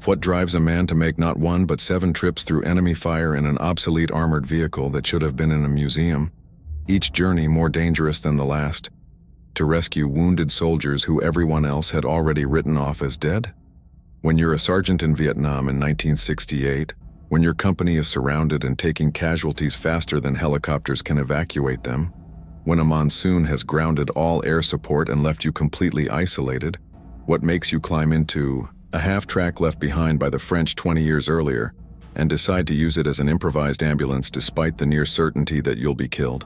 What drives a man to make not one but 7 trips through enemy fire in an obsolete armored vehicle that should have been in a museum, each journey more dangerous than the last, to rescue wounded soldiers who everyone else had already written off as dead? When you're a sergeant in Vietnam in 1968, when your company is surrounded and taking casualties faster than helicopters can evacuate them, when a monsoon has grounded all air support and left you completely isolated, what makes you climb into a half-track left behind by the French 20 years earlier and decide to use it as an improvised ambulance despite the near certainty that you'll be killed?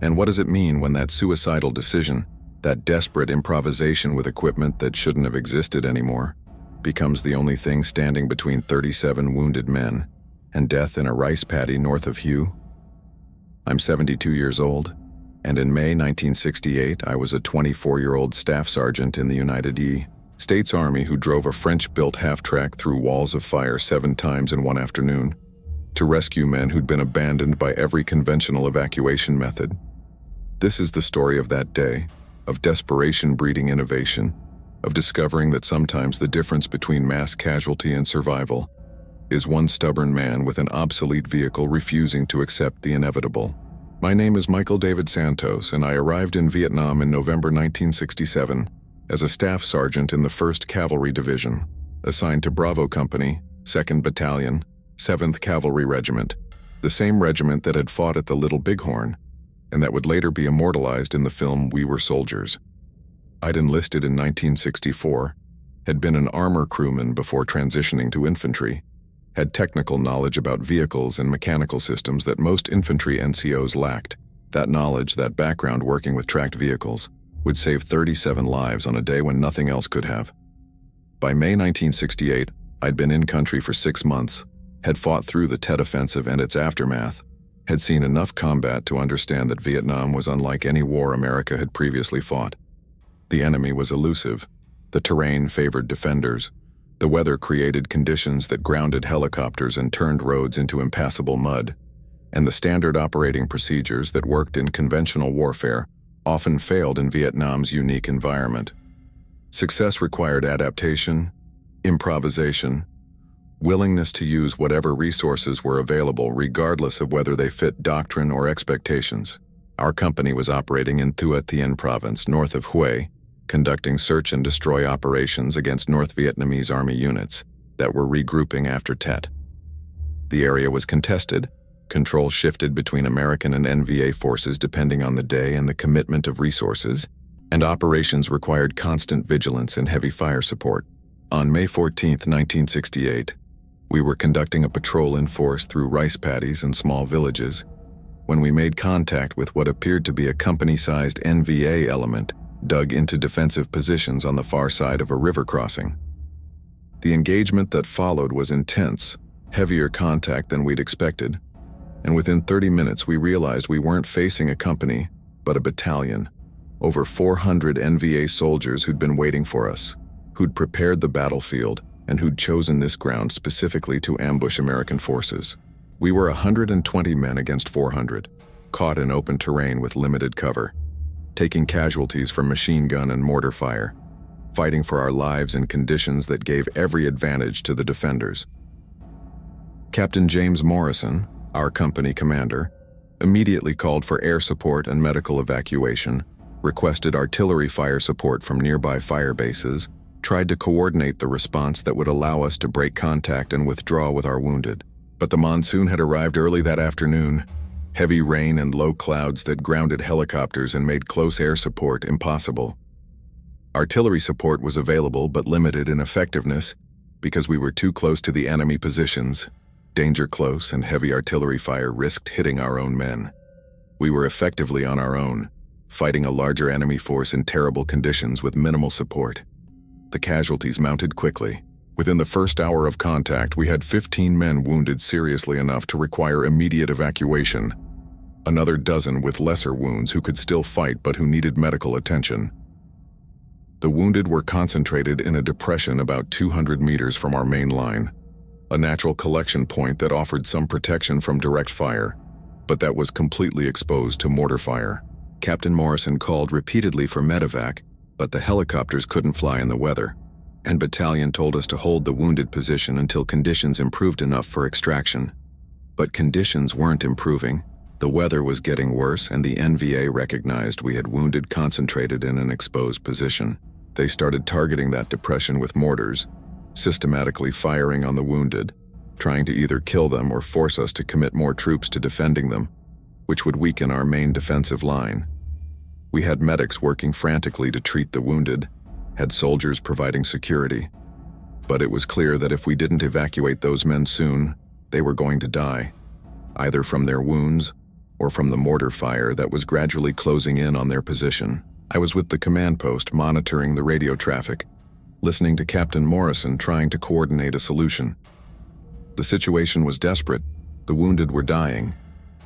And what does it mean when that suicidal decision, that desperate improvisation with equipment that shouldn't have existed anymore, becomes the only thing standing between 37 wounded men and death in a rice paddy north of Hue? I'm 72 years old, and in May 1968 I was a 24-year-old staff sergeant in the United States Army who drove a French-built half-track through walls of fire 7 times in one afternoon to rescue men who'd been abandoned by every conventional evacuation method. This is the story of that day, of desperation breeding innovation, of discovering that sometimes the difference between mass casualty and survival is one stubborn man with an obsolete vehicle refusing to accept the inevitable. My name is Michael David Santos, and I arrived in Vietnam in November 1967 as a staff sergeant in the 1st Cavalry Division, assigned to Bravo Company, 2nd Battalion, 7th Cavalry Regiment, the same regiment that had fought at the Little Bighorn, and that would later be immortalized in the film We Were Soldiers. I'd enlisted in 1964, had been an armor crewman before transitioning to infantry, had technical knowledge about vehicles and mechanical systems that most infantry NCOs lacked. That knowledge, that background working with tracked vehicles, would save 37 lives on a day when nothing else could have. By May 1968, I'd been in country for 6 months, had fought through the Tet Offensive and its aftermath, had seen enough combat to understand that Vietnam was unlike any war America had previously fought. The enemy was elusive, the terrain favored defenders, the weather created conditions that grounded helicopters and turned roads into impassable mud, and the standard operating procedures that worked in conventional warfare often failed in Vietnam's unique environment. Success required adaptation, improvisation, willingness to use whatever resources were available regardless of whether they fit doctrine or expectations. Our company was operating in Thu Thien Province, north of Hue, conducting search and destroy operations against North Vietnamese Army units that were regrouping after Tet. The area was contested, control shifted between American and NVA forces depending on the day and the commitment of resources, and operations required constant vigilance and heavy fire support. On May 14, 1968, we were conducting a patrol in force through rice paddies and small villages when we made contact with what appeared to be a company-sized NVA element dug into defensive positions on the far side of a river crossing. The engagement that followed was intense, heavier contact than we'd expected, and within 30 minutes we realized we weren't facing a company, but a battalion. Over 400 NVA soldiers who'd been waiting for us, who'd prepared the battlefield, and who'd chosen this ground specifically to ambush American forces. We were 120 men against 400, caught in open terrain with limited cover, taking casualties from machine gun and mortar fire, fighting for our lives in conditions that gave every advantage to the defenders. Captain James Morrison, our company commander, immediately called for air support and medical evacuation, requested artillery fire support from nearby fire bases, tried to coordinate the response that would allow us to break contact and withdraw with our wounded. But the monsoon had arrived early that afternoon, heavy rain and low clouds that grounded helicopters and made close air support impossible. Artillery support was available but limited in effectiveness because we were too close to the enemy positions. Danger close and heavy artillery fire risked hitting our own men. We were effectively on our own, fighting a larger enemy force in terrible conditions with minimal support. The casualties mounted quickly. Within the first hour of contact, we had 15 men wounded seriously enough to require immediate evacuation. Another dozen with lesser wounds who could still fight but who needed medical attention. The wounded were concentrated in a depression about 200 meters from our main line, a natural collection point that offered some protection from direct fire, but that was completely exposed to mortar fire. Captain Morrison called repeatedly for medevac, but the helicopters couldn't fly in the weather. and battalion told us to hold the wounded position until conditions improved enough for extraction. But conditions weren't improving. The weather was getting worse, and the NVA recognized we had wounded concentrated in an exposed position. They started targeting that depression with mortars, systematically firing on the wounded, trying to either kill them or force us to commit more troops to defending them, which would weaken our main defensive line. We had medics working frantically to treat the wounded, had soldiers providing security. But it was clear that if we didn't evacuate those men soon, they were going to die, either from their wounds or from the mortar fire that was gradually closing in on their position. I was with the command post monitoring the radio traffic, listening to Captain Morrison trying to coordinate a solution. The situation was desperate, the wounded were dying,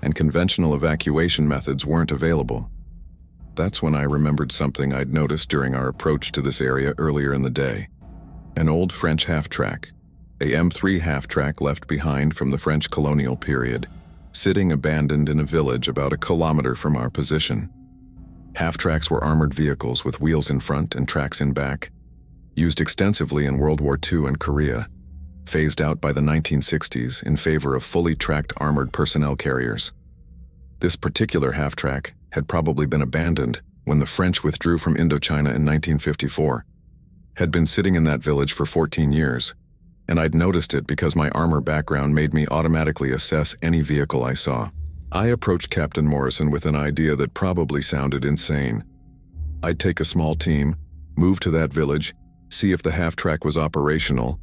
and conventional evacuation methods weren't available. That's when I remembered something I'd noticed during our approach to this area earlier in the day. An old French half-track, a M3 half-track left behind from the French colonial period, sitting abandoned in a village about a kilometer from our position. Half-tracks were armored vehicles with wheels in front and tracks in back, used extensively in World War II and Korea, phased out by the 1960s in favor of fully tracked armored personnel carriers. This particular half-track had probably been abandoned when the French withdrew from Indochina in 1954, had been sitting in that village for 14 years, and I'd noticed it because my armor background made me automatically assess any vehicle I saw. I approached Captain Morrison with an idea that probably sounded insane. I'd take a small team, move to that village, see if the half-track was operational,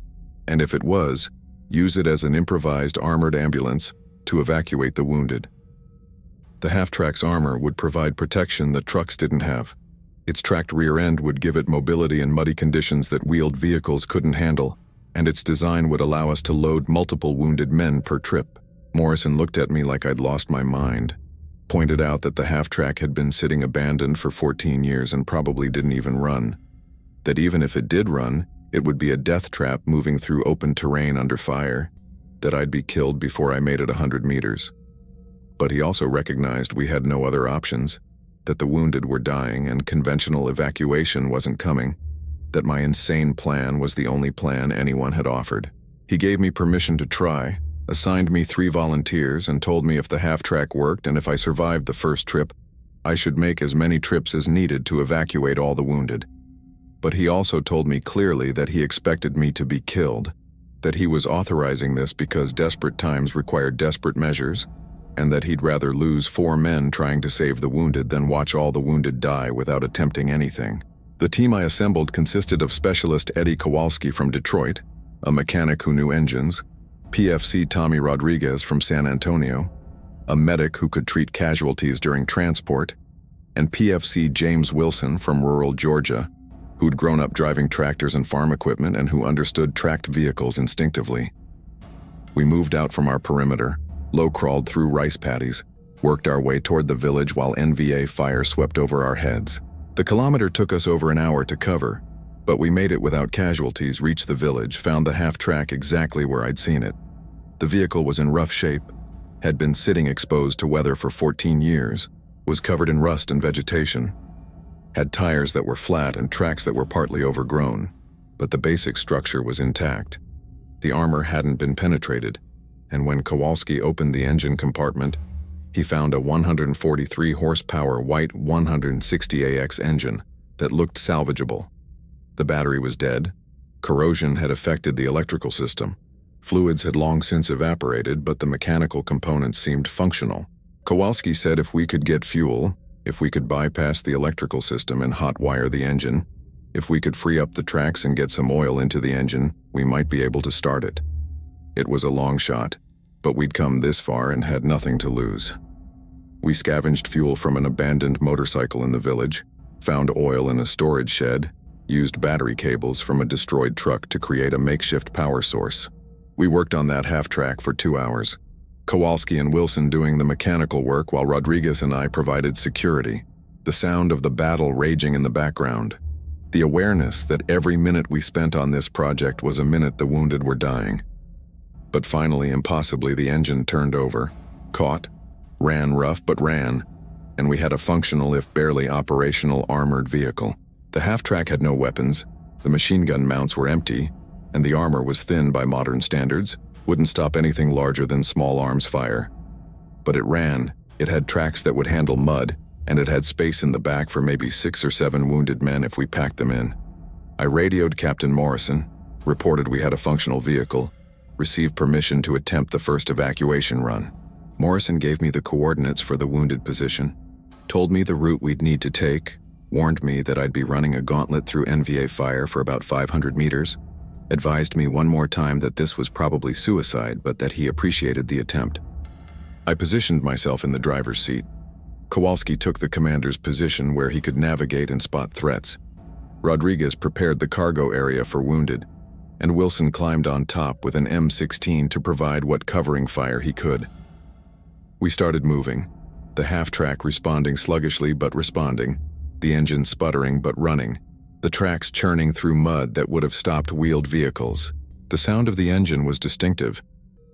and if it was, use it as an improvised armored ambulance to evacuate the wounded. The half-track's armor would provide protection that trucks didn't have. Its tracked rear end would give it mobility in muddy conditions that wheeled vehicles couldn't handle, and its design would allow us to load multiple wounded men per trip. Morrison looked at me like I'd lost my mind, pointed out that the half-track had been sitting abandoned for 14 years and probably didn't even run. That even if it did run, it would be a death trap moving through open terrain under fire, that I'd be killed before I made it 100 meters. But he also recognized we had no other options, that the wounded were dying and conventional evacuation wasn't coming, that my insane plan was the only plan anyone had offered. He gave me permission to try, assigned me 3 volunteers, and told me if the half-track worked and if I survived the first trip, I should make as many trips as needed to evacuate all the wounded. But he also told me clearly that he expected me to be killed, that he was authorizing this because desperate times required desperate measures, and that he'd rather lose 4 men trying to save the wounded than watch all the wounded die without attempting anything. The team I assembled consisted of Specialist Eddie Kowalski from Detroit, a mechanic who knew engines, PFC Tommy Rodriguez from San Antonio, a medic who could treat casualties during transport, and PFC James Wilson from rural Georgia, who'd grown up driving tractors and farm equipment and who understood tracked vehicles instinctively. We moved out from our perimeter, low-crawled through rice paddies, worked our way toward the village while NVA fire swept over our heads. The kilometer took us over an hour to cover, but we made it without casualties, reached the village, found the half-track exactly where I'd seen it. The vehicle was in rough shape, had been sitting exposed to weather for 14 years, was covered in rust and vegetation, had tires that were flat and tracks that were partly overgrown, but the basic structure was intact. The armor hadn't been penetrated, and when Kowalski opened the engine compartment, he found a 143 horsepower white 160AX engine that looked salvageable. The battery was dead, corrosion had affected the electrical system, fluids had long since evaporated, but the mechanical components seemed functional. Kowalski said if we could get fuel, if we could bypass the electrical system and hot-wire the engine, if we could free up the tracks and get some oil into the engine, we might be able to start it. It was a long shot, but we'd come this far and had nothing to lose. We scavenged fuel from an abandoned motorcycle in the village, found oil in a storage shed, used battery cables from a destroyed truck to create a makeshift power source. We worked on that half-track for 2 hours, Kowalski and Wilson doing the mechanical work while Rodriguez and I provided security, the sound of the battle raging in the background, the awareness that every minute we spent on this project was a minute the wounded were dying. But finally, impossibly, the engine turned over, caught, ran rough but ran, and we had a functional if barely operational armored vehicle. The half-track had no weapons, The machine gun mounts were empty, and the armor was thin by modern standards, wouldn't stop anything larger than small arms fire. But it ran, it had tracks that would handle mud, and it had space in the back for maybe 6 or 7 wounded men if we packed them in. I radioed Captain Morrison, reported we had a functional vehicle, received permission to attempt the first evacuation run. Morrison gave me the coordinates for the wounded position, told me the route we'd need to take, warned me that I'd be running a gauntlet through NVA fire for about 500 meters, advised me one more time that this was probably suicide but that he appreciated the attempt. I positioned myself in the driver's seat. Kowalski took the commander's position where he could navigate and spot threats. Rodriguez prepared the cargo area for wounded, and Wilson climbed on top with an M16 to provide what covering fire he could. We started moving, the half-track responding sluggishly but responding, the engine sputtering but running, the tracks churning through mud that would have stopped wheeled vehicles. The sound of the engine was distinctive,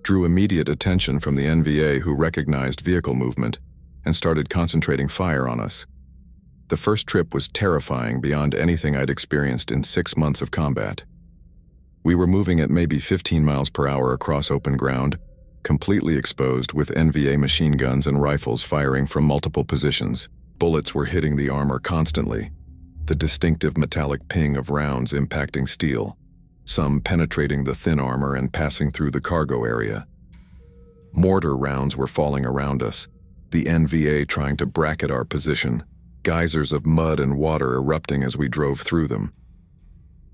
drew immediate attention from the NVA, who recognized vehicle movement and started concentrating fire on us. The first trip was terrifying beyond anything I'd experienced in 6 months of combat. We were moving at maybe 15 miles per hour across open ground, completely exposed with NVA machine guns and rifles firing from multiple positions. Bullets were hitting the armor constantly, the distinctive metallic ping of rounds impacting steel, some penetrating the thin armor and passing through the cargo area. Mortar rounds were falling around us, the NVA trying to bracket our position, geysers of mud and water erupting as we drove through them.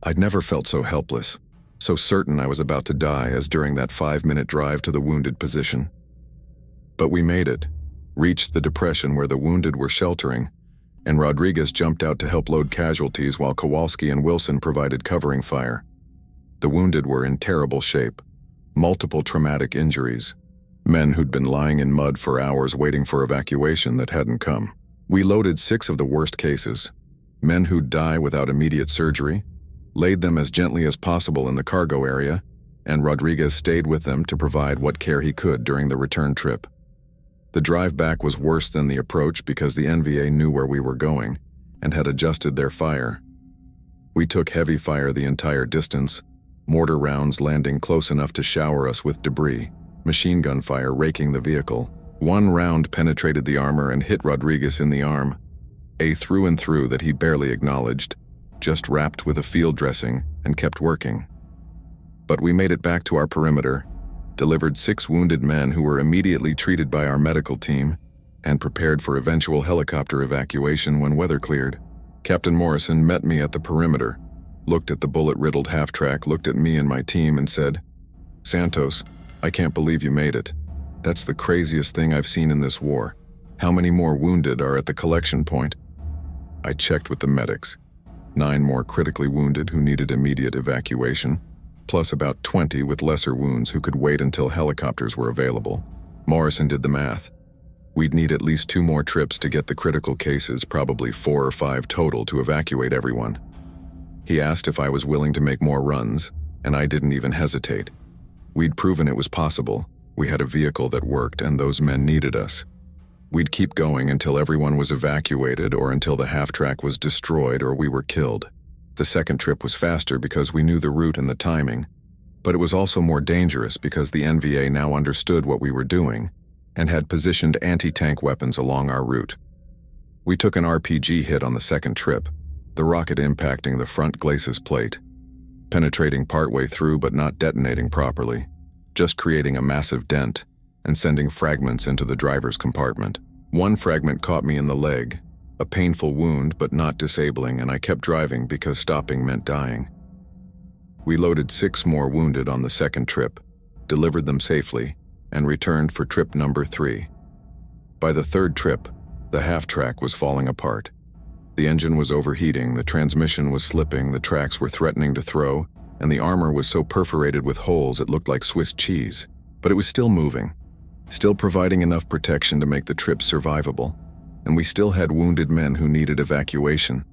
I'd never felt so helpless, so certain I was about to die as during that 5-minute drive to the wounded position. But we made it, reached the depression where the wounded were sheltering, and Rodriguez jumped out to help load casualties while Kowalski and Wilson provided covering fire. The wounded were in terrible shape, multiple traumatic injuries, men who'd been lying in mud for hours waiting for evacuation that hadn't come. We loaded 6 of the worst cases, men who'd die without immediate surgery, laid them as gently as possible in the cargo area, and Rodriguez stayed with them to provide what care he could during the return trip. The drive back was worse than the approach because the NVA knew where we were going and had adjusted their fire. We took heavy fire the entire distance, mortar rounds landing close enough to shower us with debris, machine gun fire raking the vehicle. One round penetrated the armor and hit Rodriguez in the arm, a through and through that he barely acknowledged, just wrapped with a field dressing and kept working. But we made it back to our perimeter, delivered 6 wounded men who were immediately treated by our medical team, and prepared for eventual helicopter evacuation when weather cleared. Captain Morrison met me at the perimeter, looked at the bullet-riddled half-track, looked at me and my team and said, "Santos, I can't believe you made it. That's the craziest thing I've seen in this war. How many more wounded are at the collection point?" I checked with the medics. 9 more critically wounded who needed immediate evacuation, plus about 20 with lesser wounds who could wait until helicopters were available. Morrison did the math. We'd need at least 2 more trips to get the critical cases, probably 4 or 5 total to evacuate everyone. He asked if I was willing to make more runs, and I didn't even hesitate. We'd proven it was possible. We had a vehicle that worked, and those men needed us. We'd keep going until everyone was evacuated or until the half-track was destroyed or we were killed. The second trip was faster because we knew the route and the timing, but it was also more dangerous because the NVA now understood what we were doing and had positioned anti-tank weapons along our route. We took an RPG hit on the second trip, the rocket impacting the front glacis plate, penetrating partway through but not detonating properly, just creating a massive dent and sending fragments into the driver's compartment. One fragment caught me in the leg, a painful wound but not disabling, and I kept driving because stopping meant dying. We loaded 6 more wounded on the second trip, delivered them safely, and returned for trip number 3. By the third trip, the half-track was falling apart. The engine was overheating, the transmission was slipping, the tracks were threatening to throw, and the armor was so perforated with holes it looked like Swiss cheese. But it was still moving, still providing enough protection to make the trip survivable, and we still had wounded men who needed evacuation.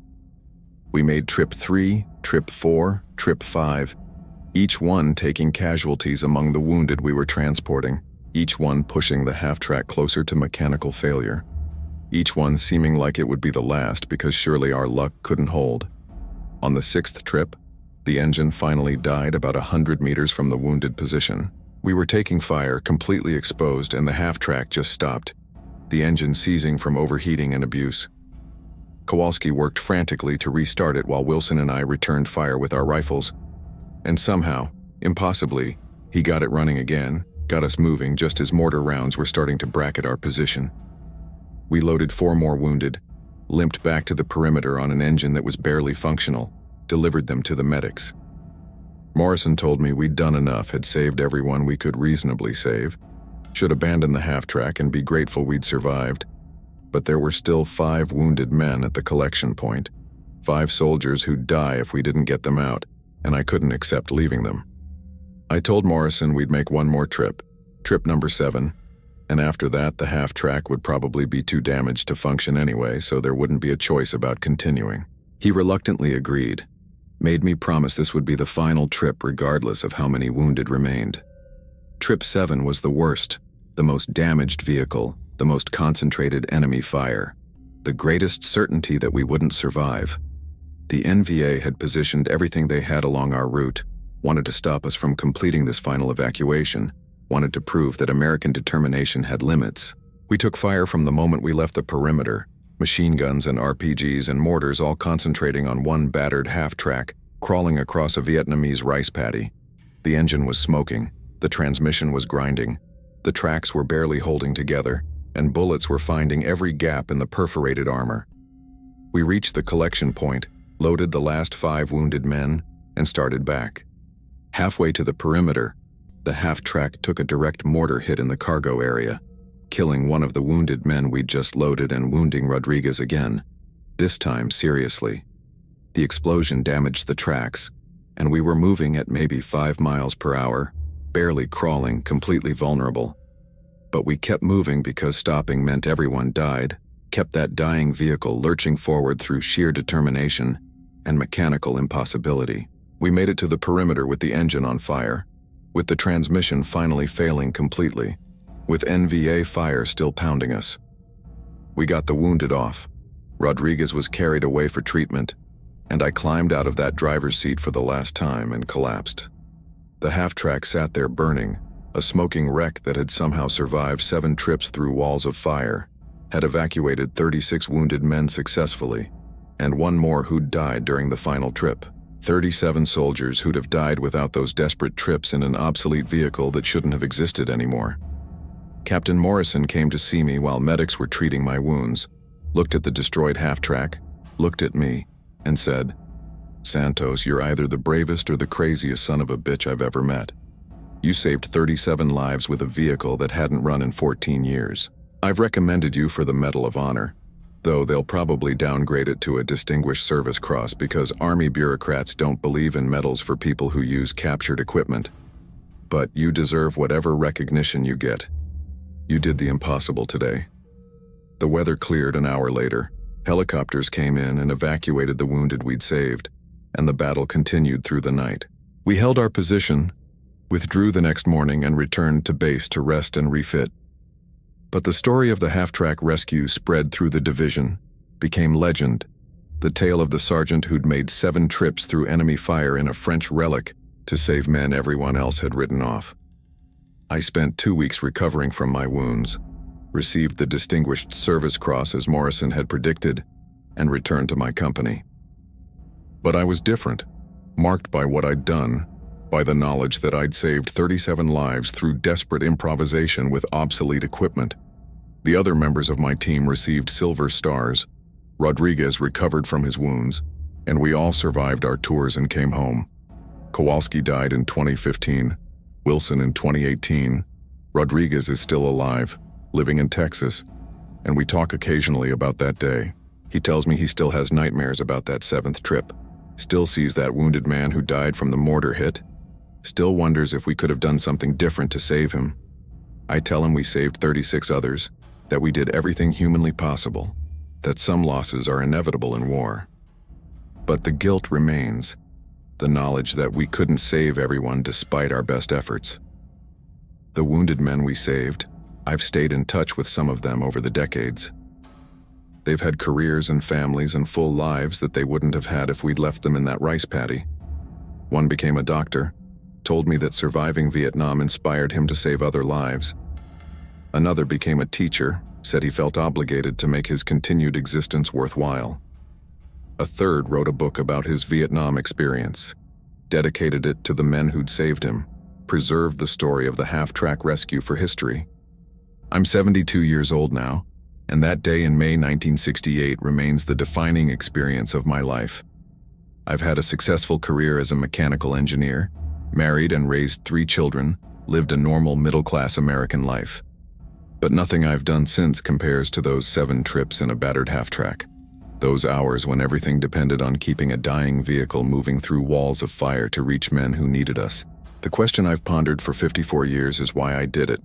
We made trip 3, trip 4, trip 5, each one taking casualties among the wounded we were transporting, each one pushing the half-track closer to mechanical failure, each one seeming like it would be the last because surely our luck couldn't hold. On the 6th trip, The engine finally died about 100 meters from the wounded position. We were taking fire, completely exposed, and the half-track just stopped, the engine seizing from overheating and abuse. Kowalski worked frantically to restart it while Wilson and I returned fire with our rifles. And somehow, impossibly, he got it running again, got us moving just as mortar rounds were starting to bracket our position. We loaded 4 more wounded, limped back to the perimeter on an engine that was barely functional, delivered them to the medics. Morrison told me we'd done enough, had saved everyone we could reasonably save, should abandon the half-track and be grateful we'd survived. But there were still 5 wounded men at the collection point, 5 soldiers who'd die if we didn't get them out, and I couldn't accept leaving them. I told Morrison we'd make one more trip number 7, and after that the half-track would probably be too damaged to function anyway, so there wouldn't be a choice about continuing. He reluctantly agreed, made me promise this would be the final trip regardless of how many wounded remained. Trip 7 was the worst, the most damaged vehicle, the most concentrated enemy fire, the greatest certainty that we wouldn't survive. The NVA had positioned everything they had along our route, wanted to stop us from completing this final evacuation, wanted to prove that American determination had limits. We took fire from the moment we left the perimeter, machine guns and RPGs and mortars all concentrating on one battered half-track, crawling across a Vietnamese rice paddy. The engine was smoking, the transmission was grinding, the tracks were barely holding together, and bullets were finding every gap in the perforated armor. We reached the collection point, loaded the last 5 wounded men, and started back. Halfway to the perimeter, the half-track took a direct mortar hit in the cargo area, killing one of the wounded men we'd just loaded and wounding Rodriguez again, this time seriously. The explosion damaged the tracks, and we were moving at maybe 5 miles per hour, barely crawling, completely vulnerable. But we kept moving because stopping meant everyone died, kept that dying vehicle lurching forward through sheer determination and mechanical impossibility. We made it to the perimeter with the engine on fire, with the transmission finally failing completely, with NVA fire still pounding us. We got the wounded off. Rodriguez was carried away for treatment, and I climbed out of that driver's seat for the last time and collapsed. The half-track sat there burning, a smoking wreck that had somehow survived 7 trips through walls of fire, had evacuated 36 wounded men successfully, and 1 more who'd died during the final trip. 37 soldiers who'd have died without those desperate trips in an obsolete vehicle that shouldn't have existed anymore. Captain Morrison came to see me while medics were treating my wounds, looked at the destroyed half-track, looked at me, and said, "Santos, you're either the bravest or the craziest son of a bitch I've ever met. You saved 37 lives with a vehicle that hadn't run in 14 years. I've recommended you for the Medal of Honor, though they'll probably downgrade it to a Distinguished Service Cross because Army bureaucrats don't believe in medals for people who use captured equipment. But you deserve whatever recognition you get. You did the impossible today." The weather cleared an hour later. Helicopters came in and evacuated the wounded we'd saved, and the battle continued through the night. We held our position, withdrew the next morning, and returned to base to rest and refit. But the story of the half-track rescue spread through the division, became legend, the tale of the sergeant who'd made 7 trips through enemy fire in a French relic to save men everyone else had written off. I spent 2 weeks recovering from my wounds, received the Distinguished Service Cross as Morrison had predicted, and returned to my company. But I was different, marked by what I'd done, by the knowledge that I'd saved 37 lives through desperate improvisation with obsolete equipment. The other members of my team received silver stars. Rodriguez recovered from his wounds, and we all survived our tours and came home. Kowalski died in 2015, Wilson in 2018. Rodriguez is still alive, living in Texas, and we talk occasionally about that day. He tells me he still has nightmares about that 7th trip, still sees that wounded man who died from the mortar hit, still wonders if we could have done something different to save him. I tell him we saved 36 others, that we did everything humanly possible, that some losses are inevitable in war. But the guilt remains, the knowledge that we couldn't save everyone despite our best efforts. The wounded men we saved, I've stayed in touch with some of them over the decades. They've had careers and families and full lives that they wouldn't have had if we'd left them in that rice paddy. One became a doctor, told me that surviving Vietnam inspired him to save other lives. Another became a teacher, said he felt obligated to make his continued existence worthwhile. A third wrote a book about his Vietnam experience, dedicated it to the men who'd saved him, preserved the story of the half-track rescue for history. I'm 72 years old now, and that day in May 1968 remains the defining experience of my life. I've had a successful career as a mechanical engineer, married and raised 3 children, lived a normal middle-class American life. But nothing I've done since compares to those 7 trips in a battered half-track. Those hours when everything depended on keeping a dying vehicle moving through walls of fire to reach men who needed us. The question I've pondered for 54 years is why I did it.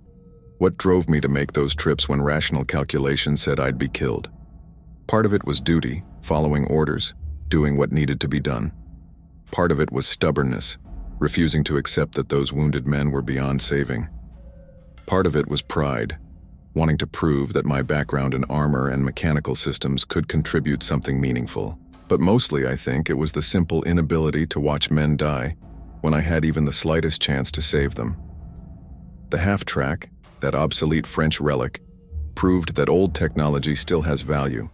What drove me to make those trips when rational calculation said I'd be killed? Part of it was duty, following orders, doing what needed to be done. Part of it was stubbornness, refusing to accept that those wounded men were beyond saving. Part of it was pride, wanting to prove that my background in armor and mechanical systems could contribute something meaningful. But mostly, I think, it was the simple inability to watch men die when I had even the slightest chance to save them. The half-track, that obsolete French relic, proved that old technology still has value,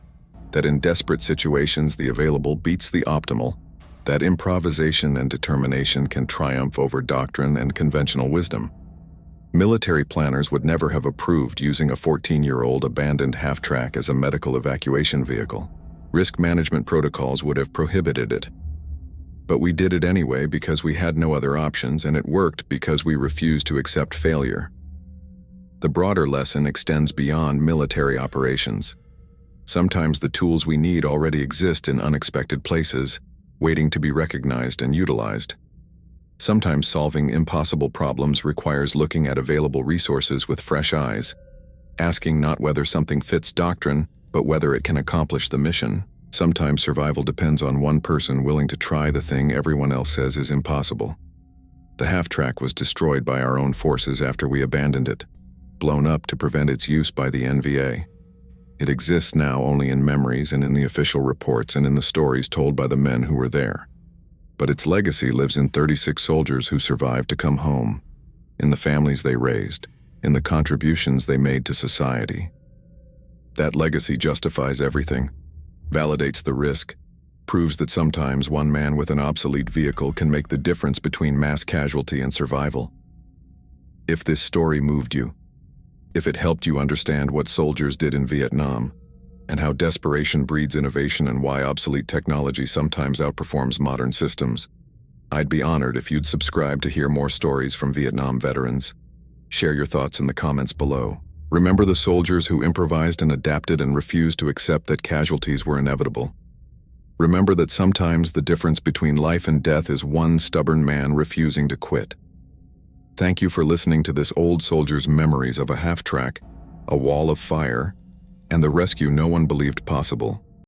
that in desperate situations the available beats the optimal, that improvisation and determination can triumph over doctrine and conventional wisdom. Military planners would never have approved using a 14-year-old abandoned half-track as a medical evacuation vehicle. Risk management protocols would have prohibited it. But we did it anyway because we had no other options, and it worked because we refused to accept failure. The broader lesson extends beyond military operations. Sometimes the tools we need already exist in unexpected places, waiting to be recognized and utilized. Sometimes solving impossible problems requires looking at available resources with fresh eyes, asking not whether something fits doctrine, but whether it can accomplish the mission. Sometimes survival depends on one person willing to try the thing everyone else says is impossible. The half-track was destroyed by our own forces after we abandoned it, blown up to prevent its use by the NVA. It exists now only in memories and in the official reports and in the stories told by the men who were there. But its legacy lives in 36 soldiers who survived to come home, in the families they raised, in the contributions they made to society. That legacy justifies everything, validates the risk, proves that sometimes one man with an obsolete vehicle can make the difference between mass casualty and survival. If this story moved you, if it helped you understand what soldiers did in Vietnam, and how desperation breeds innovation and why obsolete technology sometimes outperforms modern systems, I'd be honored if you'd subscribe to hear more stories from Vietnam veterans. Share your thoughts in the comments below. Remember the soldiers who improvised and adapted and refused to accept that casualties were inevitable. Remember that sometimes the difference between life and death is one stubborn man refusing to quit. Thank you for listening to this old soldier's memories of a half-track, a wall of fire, and the rescue no one believed possible.